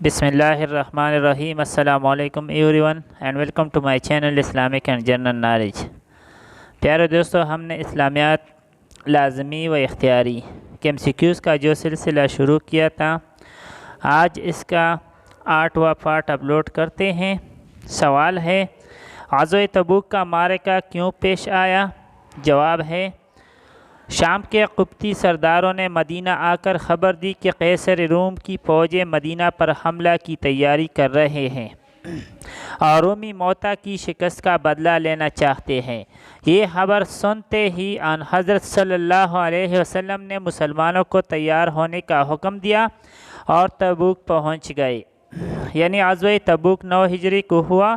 بسم اللہ الرحمن الرحیم۔ السلام علیکم everyone and welcome to my channel Islamic and general knowledge. پیارے دوستو، ہم نے اسلامیات لازمی و اختیاری کے MCQs کا جو سلسلہ شروع کیا تھا، آج اس کا 8واں پارٹ اپلوڈ کرتے ہیں۔ سوال ہے، غزوہ تبوک کا معرکہ کیوں پیش آیا؟ جواب ہے، شام کے قبطی سرداروں نے مدینہ آ کر خبر دی کہ قیصر روم کی فوجیں مدینہ پر حملہ کی تیاری کر رہے ہیں اور رومی موتا کی شکست کا بدلہ لینا چاہتے ہیں۔ یہ خبر سنتے ہی آن حضرت صلی اللہ علیہ وسلم نے مسلمانوں کو تیار ہونے کا حکم دیا اور تبوک پہنچ گئے۔ یعنی غزوہ تبوک 9 ہجری کو ہوا۔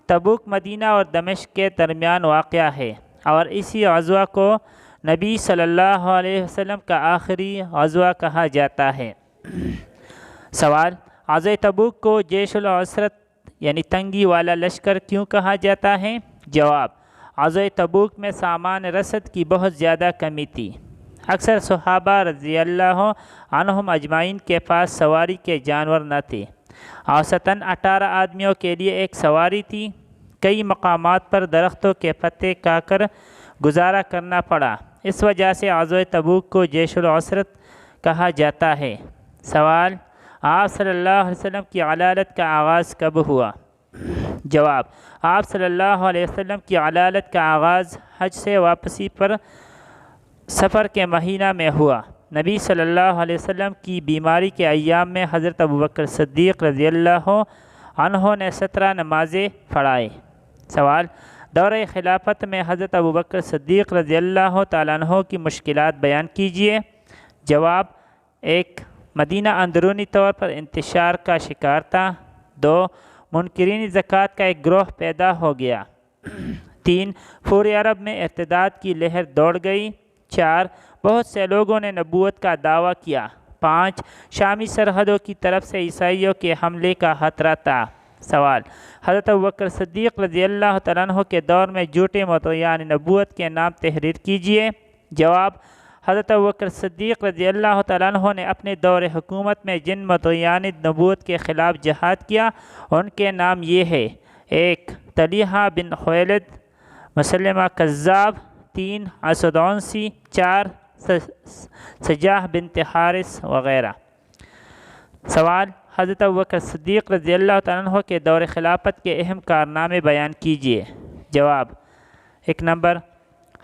تبوک مدینہ اور دمشق کے درمیان واقع ہے اور اسی غزوہ کو نبی صلی اللہ علیہ وسلم کا آخری غزوہ کہا جاتا ہے۔ سوال، غزوہ تبوک کو جیش العسرت یعنی تنگی والا لشکر کیوں کہا جاتا ہے؟ جواب، غزوہ تبوک میں سامان رسد کی بہت زیادہ کمی تھی۔ اکثر صحابہ رضی اللہ عنہم اجمعین کے پاس سواری کے جانور نہ تھے۔ اوسطاً 18 آدمیوں کے لیے ایک سواری تھی۔ کئی مقامات پر درختوں کے پتے کھا کر گزارا کرنا پڑا۔ اس وجہ سے غزوہ تبوک کو جیش العسرت کہا جاتا ہے۔ سوال، آپ صلی اللہ علیہ وسلم کی علالت کا آغاز کب ہوا؟ جواب، آپ صلی اللہ علیہ وسلم کی علالت کا آغاز حج سے واپسی پر سفر کے مہینہ میں ہوا۔ نبی صلی اللہ علیہ وسلم کی بیماری کے ایام میں حضرت ابوبکر صدیق رضی اللہ عنہ نے 17 نمازیں پڑھائیں۔ سوال، دور خلافت میں حضرت ابوبکر صدیق رضی اللہ تعالیٰ عنہ کی مشکلات بیان کیجیے۔ جواب، 1، مدینہ اندرونی طور پر انتشار کا شکار تھا۔ 2، منکرین زکوٰۃ کا ایک گروہ پیدا ہو گیا۔ 3، پورے عرب میں ارتداد کی لہر دوڑ گئی۔ 4، بہت سے لوگوں نے نبوت کا دعویٰ کیا۔ 5، شامی سرحدوں کی طرف سے عیسائیوں کے حملے کا خطرہ تھا۔ سوال، حضرت ابوبکر صدیق رضی اللہ تعالیٰ عنہ کے دور میں جھوٹے مدعیان نبوت کے نام تحریر کیجیے۔ جواب، حضرت ابوبکر صدیق رضی اللہ تعالیٰ عنہ نے اپنے دور حکومت میں جن مدعیان نبوت کے خلاف جہاد کیا ان کے نام یہ ہے: 1، طلحہ بن خویلد، مسلمہ کذاب، 3، اسود عنسی، 4، سجاح بنت حارث وغیرہ۔ سوال، حضرت ابوبکر صدیق رضی اللہ تعالیٰ عنہ کے دور خلافت کے اہم کارنامے بیان کیجیے۔ جواب، 1 نمبر،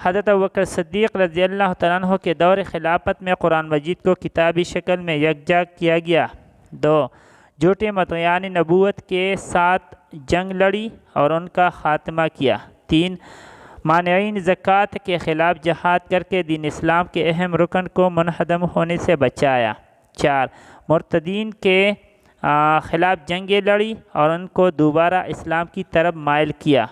حضرت ابوبکر صدیق رضی اللہ تعالیٰ عنہ کے دور خلافت میں قرآن مجید کو کتابی شکل میں یکجا کیا گیا۔ 2، جھوٹے مدعیان نبوت کے ساتھ جنگ لڑی اور ان کا خاتمہ کیا۔ 3، مانعین زکوٰۃ کے خلاف جہاد کر کے دین اسلام کے اہم رکن کو منہدم ہونے سے بچایا۔ 4، مرتدین کے خلاف جنگیں لڑی اور ان کو دوبارہ اسلام کی طرف مائل کیا۔